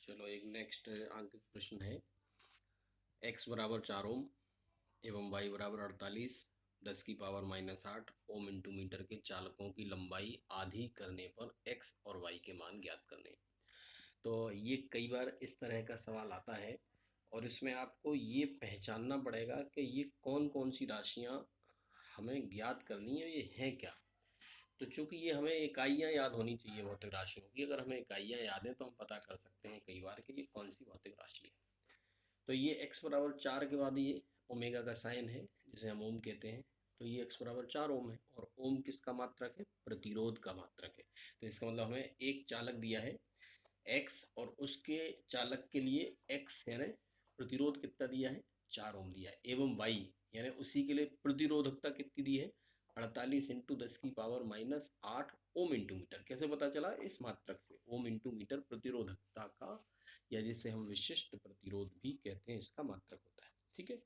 चलो एक नेक्स्ट अंक प्रश्न है। x बराबर 4 ओम एवं y बराबर 48 10⁻⁻8 ओम इंटू मीटर के चालकों की लंबाई आधी करने पर x और y के मान ज्ञात करने। तो ये कई बार इस तरह का सवाल आता है और इसमें आपको ये पहचानना पड़ेगा कि ये कौन कौन सी राशियां हमें ज्ञात करनी है, ये हैं क्या। तो चूंकि ये हमें इकाइयां याद होनी चाहिए भौतिक राशियों की, अगर हमें इकाइयां याद है तो हम पता कर सकते हैं कई बार कि ये कौन सी भौतिक राशि है। तो ये x बराबर 4 के बाद ये ओमेगा का साइन है जिसे हम ओम कहते हैं। तो ये x बराबर 4 ओम है और ओम किसका मात्रक है? प्रतिरोध का मात्रक है। तो इसका मतलब हमें एक चालक दिया है x और उसके चालक के लिए x यानी प्रतिरोध कितना दिया है? 4 ओम दिया है। एवं y यानी उसी के लिए प्रतिरोधकता कितनी दी है? 48 इंटू 10⁻⁻8 ओम इंटू मीटर। कैसे पता चला? इस मात्रक से, ओम इंटू मीटर प्रतिरोधकता का, या जिसे हम विशिष्ट प्रतिरोध भी कहते हैं, इसका मात्रक होता है। ठीक है,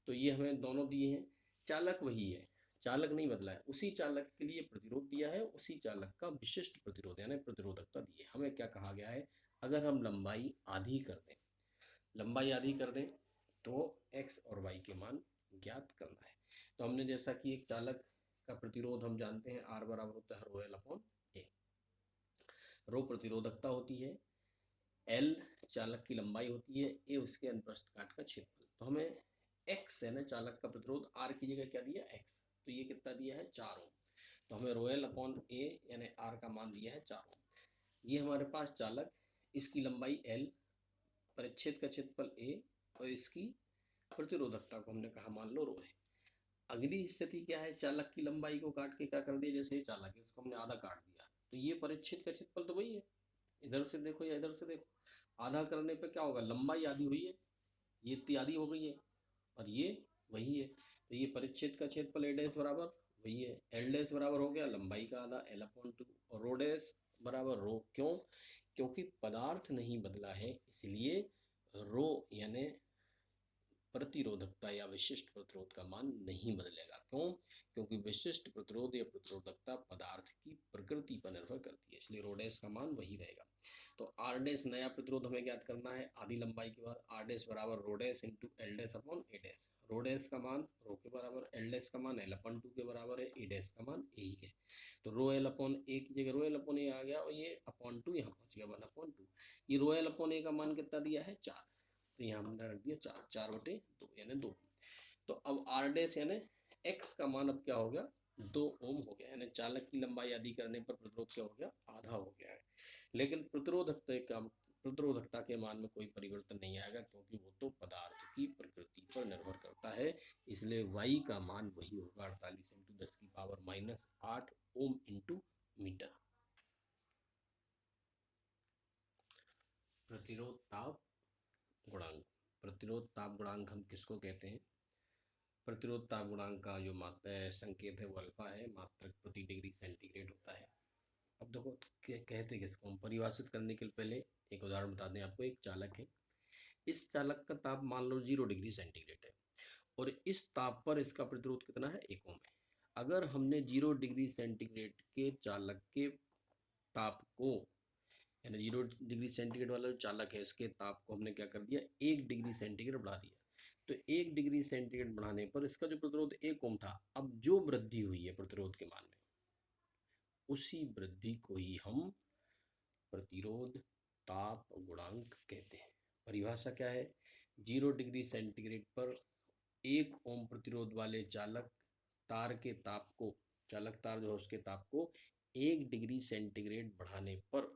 तो ये हमें दोनों दिए हैं। चालक वही है, चालक नहीं बदला है। उसी चालक के लिए प्रतिरोध दिया है, उसी चालक का विशिष्ट प्रतिरोध यानी प्रतिरोधकता दी है। हमें क्या कहा गया है? अगर हम लंबाई आधी कर दें, लंबाई आधी कर दें तो x और y के मान ज्ञात करना है। तो हमने जैसा कि एक चालक का प्रतिरोध हम जानते हैं R बराबर होता है रो एल अपॉन ए। रो प्रतिरोधकता होती है, एल चालक की लंबाई होती है, ए उसके अनुप्रस्थ काट का क्षेत्रफल। तो हमें x है ना, चालक का प्रतिरोध R की जगह क्या दिया? x। तो ये कितना दिया है? 4 ओम। तो हमें रो एल अपॉन ए यानी R का मान दिया है 4 ओम। ये हमारे पास चालक, इसकी लंबाई l, परिच्छेद का क्षेत्रफल a और इसकी प्रतिरोधकता को हमने कहा मान लो रो है। अगली स्थिति क्या है? चालक की लंबाई को काट के क्या कर दिया? जैसे ये चालक है, इसको हमने आधा काट दिया, तो ये परिच्छेद का क्षेत्रफल तो वही है। इधर से देखो या इधर से देखो, आधा करने पे क्या होगा? लंबाई आधी हुई है, ये इतनी आधी हो गई है और ये वही है। तो ये परिच्छेद का क्षेत्रफल ए डैश बराबर वही है। एल डैश बराबर हो गया लंबाई का आधा एल अपॉन 2 और रो डैश बराबर रो। क्यों? क्योंकि पदार्थ नहीं बदला है, इसलिए रो यानी प्रतिरोधकता या विशिष्ट प्रतिरोध का मान नहीं बदलेगा। क्यों? क्योंकि विशिष्ट प्रतिरोध या प्रतिरोधकता पदार्थ की प्रकृति पर निर्भर करती है, इसलिए रो डैश का मान वही रहेगा। तो आर डैश नया प्रतिरोध हमें ज्ञात करना है आधी लंबाई के बाद। आर डैश बराबर rho dash into L dash upon A dash. Rho dash का मान रो के बराबर, एल डैश का मान एल अपॉन 2 के बराबर है, ए डैश का मान ए ही है। तो रो एल अपॉन ए की जगह रो एल अपॉन ए आ गया और ये अपॉन 2 यहाँ पहुंच गया 1/2। ये रो एल अपॉन ए का मान कितना दिया है? 4। तो यहाँ हमने रख दिया 4, 4/2 यानी 2। तो अब आर डैश यानी एक्स का मान अब क्या हो गया? 2 ओम हो गया। यानी चालक की लंबाई आधी करने पर प्रतिरोध क्या हो गया? आधा हो गया है। लेकिन प्रतिरोधकता के मान में कोई परिवर्तन नहीं आएगा, क्योंकि वो तो पदार्थ की प्रकृति पर निर्भर करता है। इसलिए y का मान वही होगा 48 इंटू 10⁻⁻8 ओम इंटू मीटर। प्रतिरोध ताप गुणांक। प्रतिरोध ताप गुणांक हम किसको कहते हैं? प्रतिरोध ताप गुणांक का जो संकेत है वो अल्फा है, मात्रक प्रति डिग्री सेंटीग्रेड होता है। अब देखो कहते किसको हम? परिभाषित करने के पहले एक उदाहरण बता दें आपको। एक चालक है, इस चालक का ताप मान लो 0 डिग्री सेंटीग्रेड है और इस ताप पर इसका प्रतिरोध कितना है? 1 ओम है। अगर हमने 0 डिग्री सेंटीग्रेड के चालक के ताप को, यानी 0 डिग्री सेंटीग्रेड वाला जो चालक है इसके ताप को हमने क्या कर दिया? 1 डिग्री सेंटीग्रेड बढ़ा दिया। तो 1 डिग्री सेंटीग्रेड बढ़ाने पर इसका जो प्रतिरोध 1 ओम था, अब जो वृद्धि हुई है प्रतिरोध के मान में, उसी वृद्धि को ही हम प्रतिरोध ताप गुणांक कहते हैं। परिभाषा क्या है? 0 डिग्री सेंटीग्रेड पर 1 ओम प्रतिरोध वाले चालक तार के ताप को, चालक तार जो है उसके ताप को 1 डिग्री सेंटीग्रेड बढ़ाने पर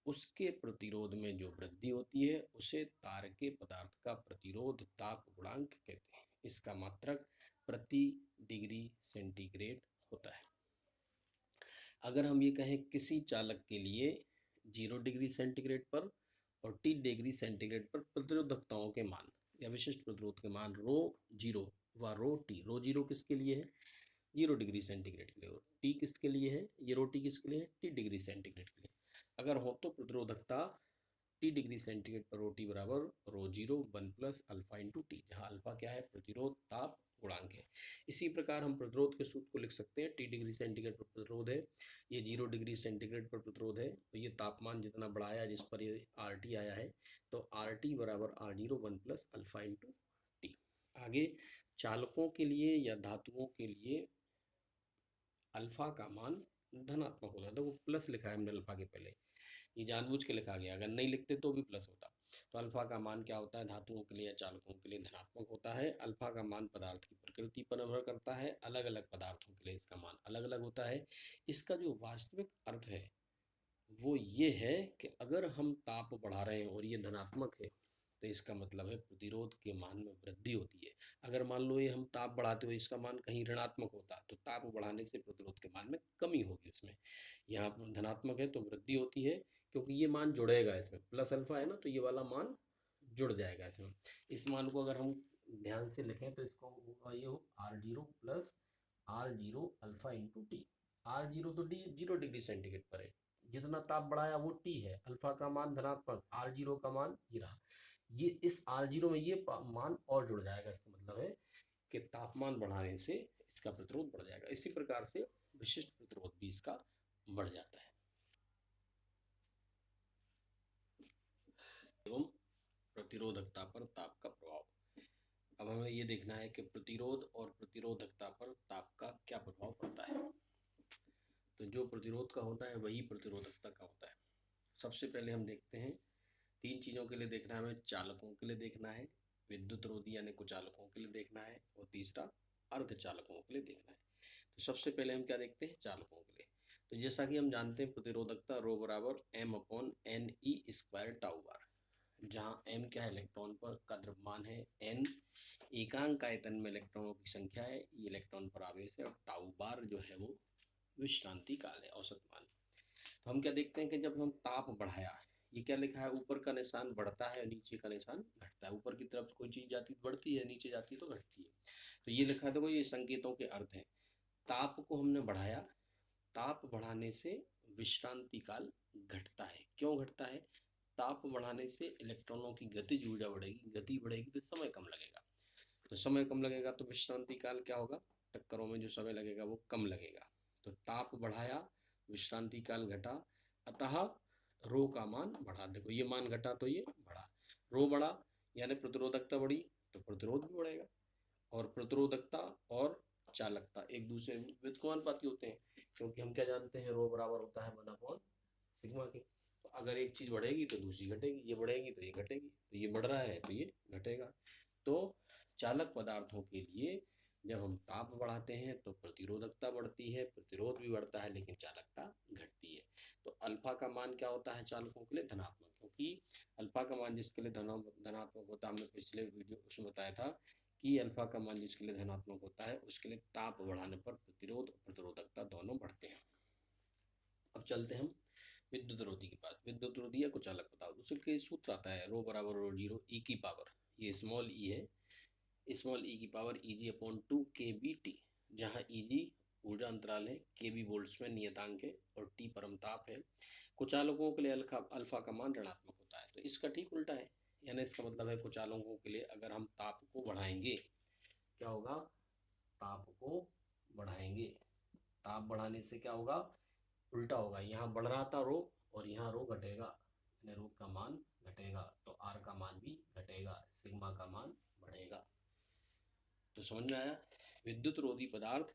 उसके प्रतिरोध में जो वृद्धि होती है उसे तार के पदार्थ का प्रतिरोध ताप गुणांक कहते हैं। इसका मात्रक प्रति डिग्री सेंटीग्रेड होता है। अगर हम ये कहें किसी चालक के लिए 0 डिग्री सेंटीग्रेड पर और T डिग्री सेंटीग्रेड पर प्रतिरोधकताओं के मान या विशिष्ट प्रतिरोध के मान रो जीरो व रो टी। रो जीरो किसके लिए है? 0 डिग्री सेंटीग्रेड के लिए। और टी किसके लिए है? ये रो टी किसके लिए है? T डिग्री सेंटीग्रेड के लिए। अगर हो तो प्रतिरोधकता T डिग्री सेंटीग्रेड पर रो टी बराबर rho zero 1 plus alpha into T, जहाँ अल्फा क्या है? प्रतिरोध ताप गुणांक है। इसी प्रकार हम प्रतिरोध के सूत्र को लिख सकते हैं। T डिग्री सेंटीग्रेड पर प्रतिरोध है, ये 0 डिग्री सेंटीग्रेड पर प्रतिरोध है, तो ये तापमान जितना बढ़ाया जिस पर ये RT आया है, तो RT बराबर R0 1 plus alpha into T. आगे चालकों के लिए या धातुओं के लिए अल्फा का मान धनात्मक होता है। तो वो प्लस लिखा है हमने अल्फा के पहले, ये जानबूझ के लिखा गया, अगर नहीं लिखते तो भी प्लस होता। तो अल्फा का मान क्या होता है, धातुओं के लिए या चालकों के लिए धनात्मक होता है। अल्फा का मान पदार्थ की प्रकृति पर निर्भर करता है, अलग अलग पदार्थों के लिए इसका मान अलग अलग होता है। इसका जो वास्तविक अर्थ है वो ये है कि अगर हम ताप बढ़ा रहे हैं और ये धनात्मक है, तो इसका मतलब है प्रतिरोध के मान में वृद्धि होती है। अगर मान लो ये हम ताप बढ़ाते हुए इसका मान कहीं ऋणात्मक होता, तो ताप बढ़ाने से प्रतिरोध के मान में कमी होगी उसमें। यहाँ पर धनात्मक है तो वृद्धि होती है, क्योंकि ये मान जुड़ेगा, इसमें प्लस अल्फा है ना, तो ये वाला मान जुड़ जाएगा इसमें। इस मान को अगर हम ध्यान से लिखें तो इसको होगा ये हो R0 plus R0 alpha into T. R0 तो डी 0 डिग्री सेंटीग्रेड पर है, जितना ताप बढ़ाया वो टी है, अल्फा का मान धनात्मक, R0 का मान ये रहा। ये इस R0 में ये मान और जुड़ जाएगा, इसका मतलब है कि तापमान बढ़ाने से इसका प्रतिरोध बढ़ जाएगा। इसी प्रकार से विशिष्ट प्रतिरोध भी इसका बढ़ जाता है। एवं प्रतिरोधकता पर ताप का प्रभाव। अब हमें ये देखना है कि प्रतिरोध और प्रतिरोधकता पर ताप का क्या प्रभाव पड़ता है। तो जो प्रतिरोध का होता है वही प्रतिरोधकता का होता है। सबसे पहले हम देखते हैं, तीन चीजों के लिए देखना है हमें, चालकों के लिए देखना है, विद्युत रोधी यानी कुचालकों के लिए देखना है, और तीसरा अर्धचालकों के लिए देखना है। तो सबसे पहले हम क्या देखते हैं, चालकों के लिए। तो जैसा कि हम जानते हैं प्रतिरोधकता रो बराबर m upon N E square tau bar, जहाँ m क्या है, इलेक्ट्रॉन पर का द्रव्यमान है, n एकांक आयतन में इलेक्ट्रॉनों की संख्या है, ये इलेक्ट्रॉन पर आवेश है, और टाउ बार जो है वो विश्रांति काल है, औसत मान। तो हम क्या देखते हैं कि जब हम ताप बढ़ाया, ये क्या लिखा है, ऊपर का निशान बढ़ता है और नीचे का निशान घटता है। ऊपर की तरफ कोई चीज जाती तो बढ़ती है, नीचे जाती तो घटती है। तो ये लिखा है, देखो ये संकेतों के अर्थ है। ताप को हमने बढ़ाया, ताप बढ़ाने से विश्रांति काल घटता है। क्यों घटता है, ताप बढ़ाने से इलेक्ट्रॉनों की गतिज ऊर्जा बढ़ेगी, गति बढ़ेगी तो समय कम लगेगा, तो समय कम लगेगा तो विश्रांति काल क्या होगा, टक्करों में जो समय लगेगा वो कम लगेगा। तो ताप बढ़ाया, विश्रांति काल घटा, अतः रो का मान बढ़ा। देखो ये मान घटा तो ये बढ़ा, रो बढ़ा यानी प्रतिरोधकता बढ़ी तो प्रतिरोध भी बढ़ेगा। और प्रतिरोधकता और चालकता एक दूसरे में व्युत्क्रमानुपाती होते हैं, क्योंकि हम क्या जानते हैं, रो बराबर होता है 1/, सिग्मा के। तो अगर एक चीज बढ़ेगी तो दूसरी घटेगी, ये बढ़ेगी तो ये घटेगी, तो ये बढ़ रहा है तो ये घटेगा। तो चालक पदार्थों के लिए जब हम ताप बढ़ाते हैं तो प्रतिरोधकता बढ़ती है, प्रतिरोध भी बढ़ता है, लेकिन चालकता घटती है। तो अल्फा का मान क्या होता है चालकों के लिए, धनात्मक, क्योंकि अल्फा का मान जिसके लिए धनात्मक होता है, हमने पिछले वीडियो उसमें बताया था कि अल्फा का मान जिसके लिए धनात्मक होता है उसके लिए ताप बढ़ाने पर प्रतिरोध और प्रतिरोधकता दोनों बढ़ते हैं। अब चलते हैं हम विद्युत रोधी के पास। विद्युत रोधी या कुचालक बताओ, उसके सूत्र आता है रो बराबर रो जीरो ई की पावर, ये स्मॉल ई है, स्मॉल ई की पावर Eg अपॉन 2 kBt, जहाँ Eg ऊर्जा अंतराल है, kB वोल्ट्स में नियतांक है, और T परमताप है। कुचालकों के लिए अल्फा का मान ऋणात्मक होता है, तो इसका ठीक उल्टा है। यानी इसका मतलब है कुचालकों के लिए अगर हम ताप को बढ़ाएंगे, क्या होगा, ताप को बढ़ाएंगे, ताप बढ़ाने से क्या होगा, उल्टा होगा, यहाँ बढ़ रहा था रो और यहाँ रो घटेगा, रो का मान घटेगा, तो आर का मान भी घटेगा, सिग्मा का मान बढ़ेगा। तो समझ में आया। विद्युत रोधी पदार्थ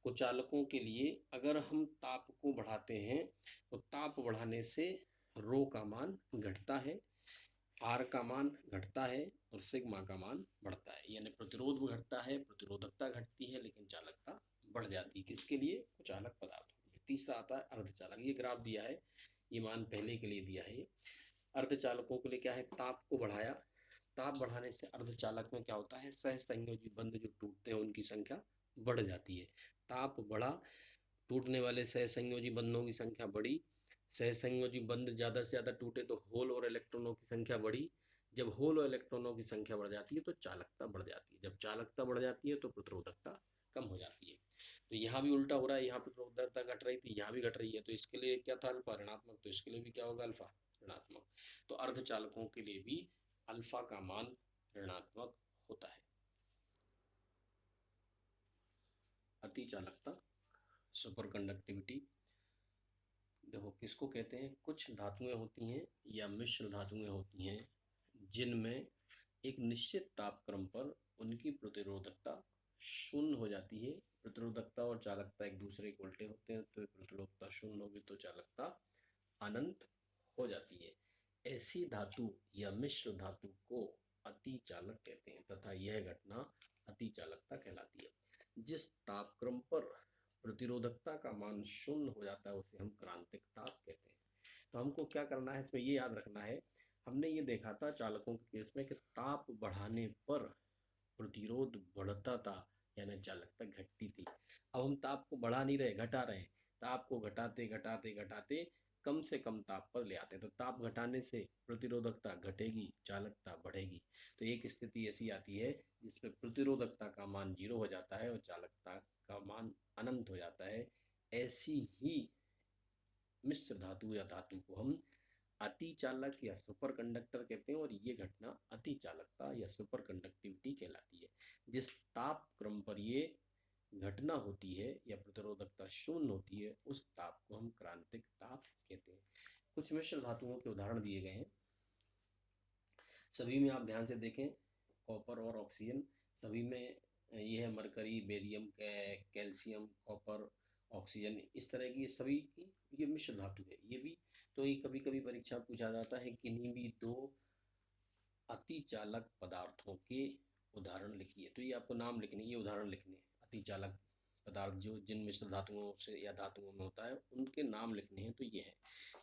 कुचालकों के लिए अगर हम ताप को बढ़ाते हैं तो ताप बढ़ाने से रो का मान घटता है, आर का मान घटता है, और सिग्मा का मान बढ़ता है। यानी प्रतिरोध भी घटता है, प्रतिरोधकता घटती है, लेकिन चालकता बढ़ जाती है। किसके लिए, कुचालक पदार्थों के लिए। तीसरा आता है अर्धचालक, ये ग्राफ दिया है, ये मान पहले के लिए दिया है। अर्धचालकों के लिए क्या है, ताप को बढ़ाया, ताप बढ़ाने से अर्धचालक में क्या होता है, सहसंयोजी बंध जो टूटते हैं उनकी संख्या बढ़ जाती है। ताप बढ़ा, टूटने वाले सहसंयोजी बंधों की संख्या बढ़ी, सहसंयोजी बंध ज्यादा से ज्यादा टूटे तो होल और इलेक्ट्रॉनों की संख्या बढ़ी, जब होल और इलेक्ट्रॉनों की संख्या बढ़ जाती है तो चालकता बढ़ जाती है, जब चालकता बढ़ जाती है तो प्रतिरोधकता कम हो जाती है। तो यहाँ भी उल्टा हो रहा है, यहाँ प्रतिरोधकता घट रही थी, यहाँ भी घट रही है, तो इसके लिए क्या था, अल्फा ऋणात्मक, तो इसके लिए भी क्या होगा, अल्फा ऋणात्मक। तो अर्धचालकों के लिए भी अल्फा का मान ऋणात्मक होता है। अति चालकता, सुपर कंडक्टिविटी। देखो किसको कहते हैं, कुछ धातुएं होती हैं या मिश्र धातुएं होती हैं जिनमें एक निश्चित तापक्रम पर उनकी प्रतिरोधकता शून्य हो जाती है। प्रतिरोधकता और चालकता एक दूसरे के उल्टे होते हैं, तो प्रतिरोधकता शून्य होगी तो चालकता अनंत हो जाती है। ऐसी धातु या मिश्र धातु को अति चालक कहते हैं तथा यह घटना अति चालकता कहलाती है। जिस तापक्रम पर प्रतिरोधकता का मान शून्य हो जाता है उसे हम क्रांतिक ताप कहते हैं। तो हमको क्या करना है, इसमें ये याद रखना है, हमने ये देखा था चालकों के केस में कि ताप बढ़ाने पर प्रतिरोध बढ़ता था यानी चालकता घटती थी। अब हम ताप को बढ़ा नहीं रहे, घटा रहे हैं। ताप को घटाते घटाते घटाते कम से कम ताप पर ले आते हैं, तो ताप घटाने से प्रतिरोधकता घटेगी, चालकता बढ़ेगी। तो एक स्थिति ऐसी आती है जिसमें प्रतिरोधकता का मान 0 हो जाता है और चालकता का मान अनंत हो जाता है। ऐसी ही मिश्र धातु या धातु को हम अति चालक या सुपर कंडक्टर कहते हैं और ये घटना अति चालकता या सुपर कंडक्टिविटी कहलाती है। जिस ताप क्रम पर ये घटना होती है या प्रतिरोधकता शून्य होती है उस ताप को हम क्रांतिक ताप कहते हैं। कुछ मिश्र धातुओं के उदाहरण दिए गए हैं, सभी में आप ध्यान से देखें, कॉपर और ऑक्सीजन, सभी में ये है mercury, barium, calcium, copper, oxygen, इस तरह की सभी की ये मिश्र धातु है। ये भी तो ये कभी कभी परीक्षा पूछा जाता है किन्हीं भी दो अति चालक पदार्थों के उदाहरण लिखिए, तो ये आपको नाम लिखने, ये उदाहरण लिखने, अति चालक पदार्थ जो जिन मिश्र धातुओं से या धातुओं में होता है उनके नाम लिखने हैं। तो ये है,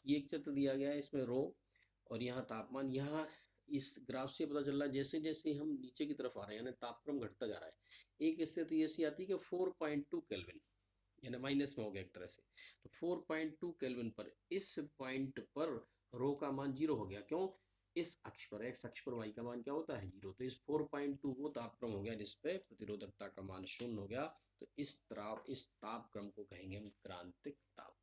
ये एक चित्र दिया गया है, इसमें रो और यहाँ तापमान, यहाँ इस ग्राफ से पता चल रहा है जैसे जैसे हम नीचे की तरफ आ रहे हैं यानी तापक्रम घटता जा रहा है। एक स्थिति ऐसी आती है कि 4.2 केल्विन यानी माइनस में हो गया एक तरह से, तो 4.2 केल्विन पर इस पॉइंट पर रो का मान 0 हो गया। क्यों? इस अक्ष पर, एक्स अक्ष पर वाई का मान क्या होता है 0, तो इस 4.2 वो तापक्रम हो गया जिसपे प्रतिरोधकता का मान शून्य हो गया। तो इस तापक्रम को कहेंगे हम क्रांतिक ताप।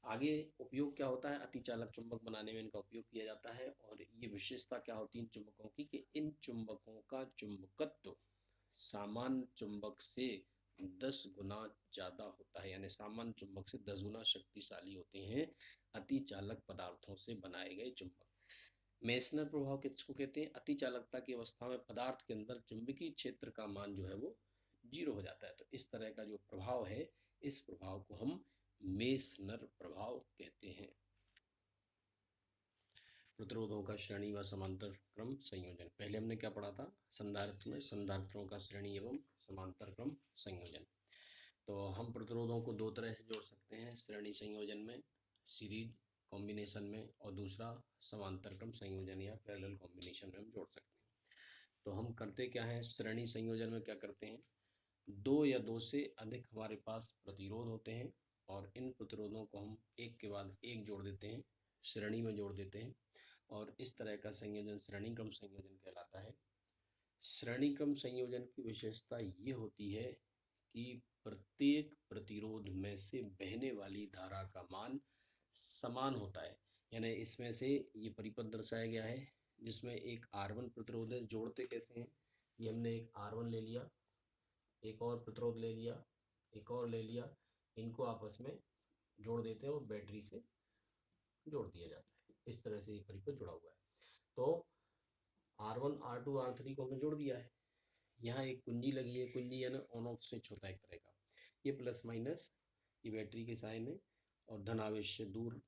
आगे उपयोग क्या होता है, अतिचालक चुंबक बनाने में इनका उपयोग किया जाता है। और ये विशेषता क्या होती है इन चुंबकों की कि इन चुंबकों का चुंबकत्व सामान्य चुंबक से 10 गुना ज्यादा होता है, यानी सामान्य चुंबक से 10 गुना शक्तिशाली होते हैं अतिचालक पदार्थों से बनाए गए चुंबक। मेसनर प्रभाव किसको कहते हैं, अतिचालकता की अवस्था में पदार्थ के अंदर चुंबकीय क्षेत्र का मान जो है वो 0 हो जाता है। तो इस तरह का जो प्रभाव है, इस प्रभाव को हम मेसनर प्रभाव कहते हैं। प्रतिरोधों का श्रेणी व समांतर क्रम संयोजन, पहले हमने क्या पढ़ा था, संधारित्र में संधारित्रों का श्रेणी एवं समांतर क्रम संयोजन। तो हम प्रतिरोधों को दो तरह से जोड़ सकते हैं, श्रेणी संयोजन में, सीरीज कॉम्बिनेशन में, और दूसरा समांतर क्रम संयोजन या पैरेलल कॉम्बिनेशन में हम जोड़ सकते हैं। तो हम करते क्या है, श्रेणी संयोजन में क्या करते हैं, दो या दो से अधिक हमारे पास प्रतिरोध होते हैं और इन प्रतिरोधों को हम एक के बाद एक जोड़ देते हैं, श्रेणी में जोड़ देते हैं, और इस तरह का संयोजन श्रेणी क्रम संयोजन कहलाता है। श्रेणी क्रम संयोजन की विशेषता ये होती है कि प्रत्येक प्रतिरोध में से बहने वाली धारा का मान समान होता है। यानी इसमें से ये परिपथ दर्शाया गया है जिसमें एक R1 प्रतिरोध है, जोड़ते कैसे हैं, ये हमने एक R1 ले लिया, एक और प्रतिरोध ले लिया, एक और ले लिया, इनको आपस में जोड़ देते हैं और बैटरी से जोड़ दिया जाता है। इस तरह से ये परिपथ जुड़ा हुआ है। तो R1 R2 R3 को हमने जोड़ दिया है, यहाँ एक कुंजी लगी है, कुंजी यानी ऑन ऑफ स्विच होता है एक तरह का, ये प्लस माइनस ये बैटरी के साइन है, और धन आवेश से दूर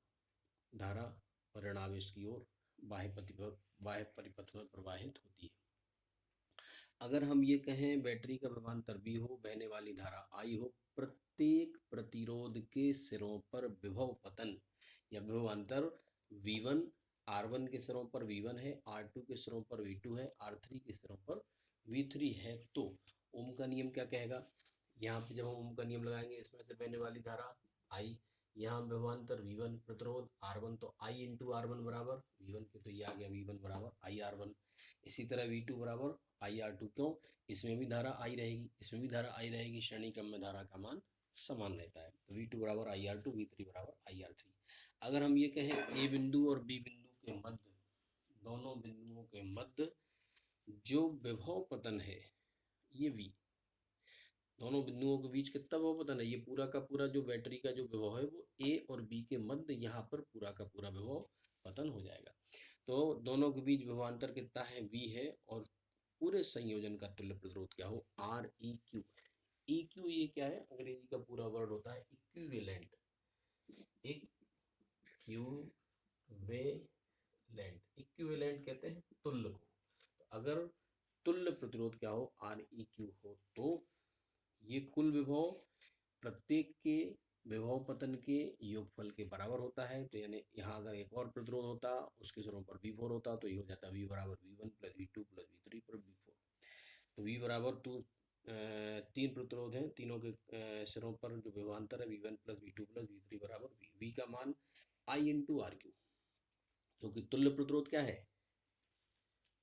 धारा और ऋण आवेश की ओर बाह्य परिपथ में प्रवाहित होती है। अगर हम ये कहें बैटरी का विभवांतर V हो, बहने वाली धारा I हो, प्रत्येक प्रतिरोध के सिरों पर विभव पतन या विभवांतर V1 R1 के सिरों पर V1 है, R2 के सिरों पर V2 है, R3 के सिरों पर V3 है, तो ओम का नियम क्या कहेगा, यहाँ पे जब हम ओम का नियम लगाएंगे इसमें से बहने वाली धारा I, यहाँ विभवांतर V1, प्रतिरोध R1, तो I इंटू R1 बराबर V1 के, तो ये आ गया V1 बराबर IR1। इसी तरह V2 बराबर IR2, क्यों, इसमें भी धारा I रहेगी, इसमें भी धारा I रहेगी, श्रेणी क्रम में धारा का मान समान रहता है। तो V2 बराबर IR2, V3 बराबर IR3। अगर हम ये कहें A बिंदु और B बिंदु के मध्य, दोनों बिंदुओं के मध्य जो विभव पतन है ये V, दोनों बिंदुओं के बीच कितना विभव पतन है, ये पूरा का पूरा जो बैटरी का जो विभव है वो ए और बी के मध्य यहाँ पर पूरा का पूरा विभव पतन हो जाएगा। तो दोनों के बीच विभवांतर कितना है, वी है, और पूरे संयोजन का तुल्य प्रतिरोध क्या हो, are E Q. E Q ये क्या है, अंग्रेजी का पूरा वर्ड होता है इक्विवेलेंट, इक्विवेलेंट कहते हैं तुल्य को। तो अगर तुल्य प्रतिरोध क्या हो, आर ई क्यू हो, तो ये कुल विभव प्रत्येक के विभव पतन के योगफल के बराबर होता है। तो यानी यहाँ अगर एक और प्रतिरोध होता, उसके सिरों पर V4 होता, तो ये हो जाता V बराबर V1 plus V2 plus V3 पर V4। तो V बराबर तीन प्रतिरोध हैं, तीनों के सिरों पर जो विभवांतर है V1 plus V2 plus V3 बराबर V का मान I इंटू आर क्यू, जो कि तुल्य प्रतिरोध क्या है,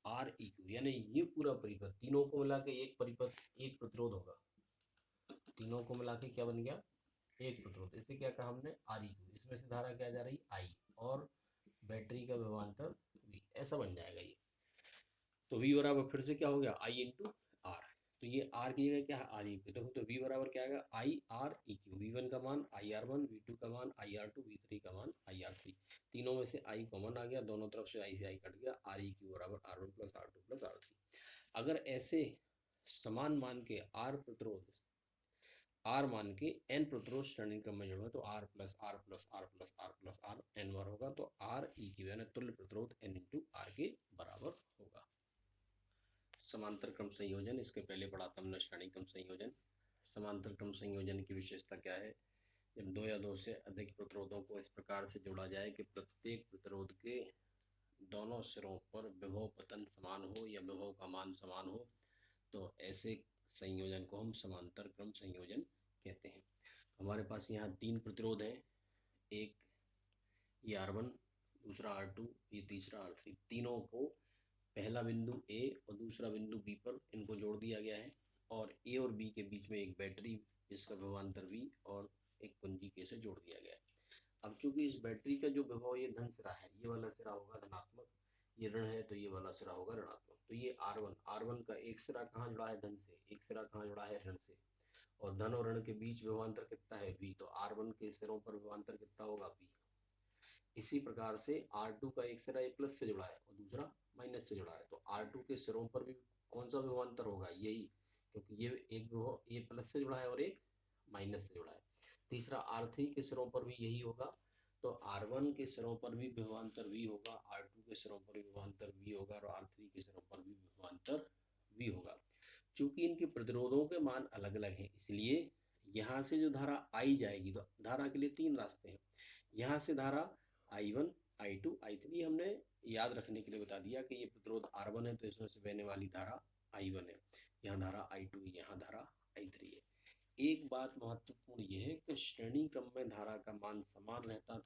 आर ई क्यू। यानी ये पूरा परिपथ तीनों को मिला के एक परिपथ एक प्रतिरोध होगा, तीनों को मिला के क्या बन गया, एक प्रतिरोध। इसे क्या कहा हमने, आर ई क्यू। इसमें से धारा क्या जा रही, आई, और बैटरी का विभवांतर वी, ऐसा बन जाएगा ये। तो V बराबर फिर से क्या हो गया, आई इंटू आर। तो ये आर की जगह क्या है, आर ई क्यू। देखो तो V बराबर क्या आएगा, I R E Q. V1 का मान आई आर वन, V2 का मान आई आर टू, V3 का मान आई आर थ्री। तीनों में से आई कॉमन आ गया, दोनों तरफ से आई कट गया, आर ई क्यू बराबर R one plus R two plus R three. अगर ऐसे समान मान के आर प्रतिरोध, आर मान के एन प्रतिरोध श्रेणी क्रम में जोड़ो, तो R plus R plus R plus R plus R N बार होगा। तो आर ई क्यू यानी तुल्य प्रतिरोध एन इंटू आर के बराबर होगा। समांतर क्रम संयोजन, इसके पहले पढ़ा था हमने श्रेणी क्रम संयोजन। समांतर क्रम संयोजन की विशेषता क्या है, जब दो या दो से अधिक प्रतिरोधों को इस प्रकार से जोड़ा जाए कि प्रत्येक प्रतिरोध के दोनों सिरों पर विभव पतन समान हो या विभव का मान समान हो, तो ऐसे संयोजन को हम समांतर क्रम संयोजन कहते हैं। हमारे पास यहाँ तीन प्रतिरोध हैं, एक ये R1, दूसरा R2, ये तीसरा R3। तीनों को पहला बिंदु A और दूसरा बिंदु B पर इनको जोड़ दिया गया है, और A और B के बीच में एक बैटरी जिसका विभवांतर V और एक कुंजी K से जोड़ दिया गया है। अब चूंकि इस बैटरी का जो विभव ये धन सिरा है, ये वाला सिरा होगा धनात्मक, ये ऋण है तो ये वाला सिरा होगा ऋणात्मक। तो ये R1 का एक सिरा कहाँ जुड़ा है, धन से, एक सिरा कहाँ जुड़ा है, ऋण से, और धन और ऋण के बीच विभवांतर कितना है, V। तो R1 के सिरों पर विभवांतर कितना होगा, V। इसी प्रकार से R2 का एक सिरा ये प्लस से जुड़ा है और दूसरा माइनस से जुड़ा है, तो R2 के सिरों पर भी कौन सा विभवांतर होगा, यही, क्योंकि ये एक विभव ये प्लस से जुड़ा है और एक माइनस से जुड़ा है। तीसरा R3 के सिरों पर भी यही होगा, तो R1 के सिरों पर भी विभवांतर V होगा, R2 के सिरों पर भी विभवांतर V होगा, और R3 के सिरों पर भी विभवांतर V होगा। चूंकि इनके प्रतिरोधों के मान अलग अलग हैं, इसलिए यहाँ से जो धारा आई जाएगी, तो धारा के लिए तीन रास्ते हैं। यहाँ से धारा I1, I2, I3 हमने याद रखने के लिए बता दिया कि ये प्रतिरोध R1 है, तो इसमें से बहने वाली धारा I1 है, यहाँ धारा I2, यहाँ धारा I3 है। एक बात महत्वपूर्ण यह है कि श्रेणी क्रम में धारा का मान समान रहता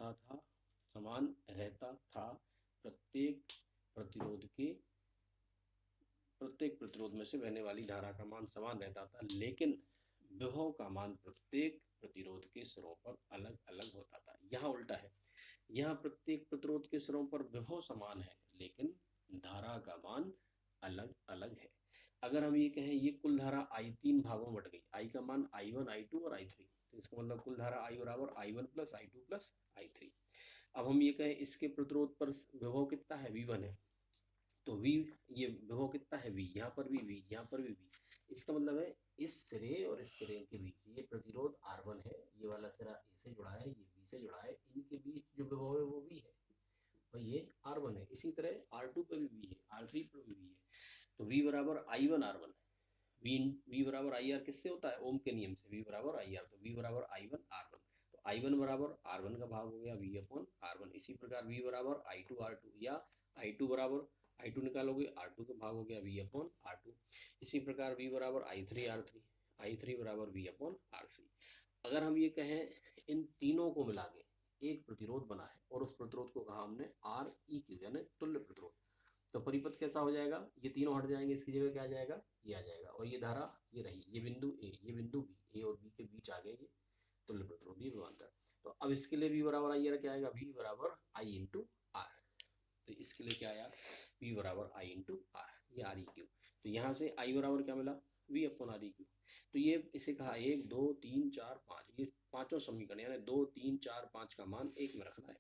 था प्रत्येक प्रतिरोध में से बहने वाली धारा का मान समान रहता था, लेकिन विभव का मान प्रत्येक प्रतिरोध के सिरों पर अलग अलग होता था। यहाँ उल्टा है, यहाँ प्रत्येक प्रतिरोध के सिरों पर विभव समान है, लेकिन धारा का मान अलग अलग है। अगर हम ये कहें ये कुल धारा I तीन भागों में बट गई, I का मान I1, I2 और I3, तो इसका मतलब कुल धारा I बराबर I1 plus I2 plus I3। अब हम ये कहें इसके प्रतिरोध पर विभव कितना है, V1 है, तो V, ये विभव कितना है, V, यहाँ पर भी V, यहाँ पर भी V। इसका मतलब है इस सिरे और इस सिरे के बीच ये प्रतिरोध R1 है, ये वाला सिरा A से जुड़ा है, ये B से जुड़ा है, इनके बीच जो विभव है वो V है, और ये R1 है। इसी तरह R2 पे भी V है, R3 पे भी V है, तो V बराबर I1 R1, V बराबर IR किससे होता है, ओम के नियम से, V बराबर IR, तो V बराबर I1 R1, तो I1 बराबर R1 का भाग हो गया V अपॉन R1। इसी प्रकार V बराबर I2 R2, या I2 बराबर I2 निकालोगे R2 का भाग हो गया V अपॉन R2। इसी प्रकार V बराबर I3 R3, I3 बराबर V अपॉन R3। अगर हम ये कहें इन तीनों को मिला के एक प्रतिरोध बना है, और उस प्रतिरोध को कहा हमने आर ई क्यू यानी तुल्य प्रतिरोध, तो परिपथ कैसा हो जाएगा, ये तीनों हट जाएंगे, इसकी जगह क्या आ जाएगा, ये आ जाएगा, और ये धारा ये रही, ये बिंदु ए, ये बिंदु बी, ए और बी के बीच आ गए ये तुल्य प्रतिरोध, ये विभवांतर। तो अब इसके लिए V बराबर आई क्या आएगा, V बराबर आई इंटू आर। तो इसके लिए क्या आया, V बराबर आई इंटू आर। ये आर ई क्यू। तो यहाँ से आई बराबर क्या मिला, V upon R E Q. तो ये इसे कहा 1 2 3 4 5, ये पांचों समीकरण यानी 2 3 4 5 का मान एक में रखना है।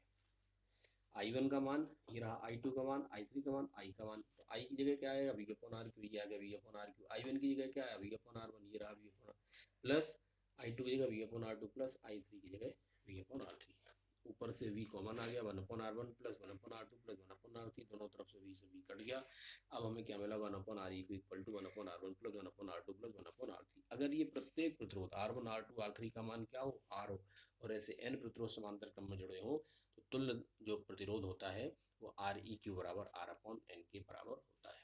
I1 का मान ये रहा, I2 का मान, I3 का मान, I का मान। तो I की जगह क्या आएगा, वी अपॉन आर क्यू, ये आ गया we upon are Q. I1 की जगह क्या है, वी अपॉन आर वन, ये रहा we upon are, plus I2 की जगह V upon R two, plus I3 की जगह वी अपॉन आर थ्री। ऊपर से v कॉमन आ गया, 1 upon R one plus 1 upon R two plus 1 upon R three, दोनों तरफ से v कट गया। अब हमें क्या मिला, 1 upon R equal to 1 upon R one plus 1 upon R two plus 1 upon R three. अगर ये प्रत्येक प्रतिरोध R1 R2 R3 का मान क्या हो, R हो, और ऐसे n प्रतिरोध समांतर क्रम में जुड़े हो, तो तुल्य जो प्रतिरोध होता है वो आर ई क्यू बराबर आर अपॉन एन के बराबर होता है।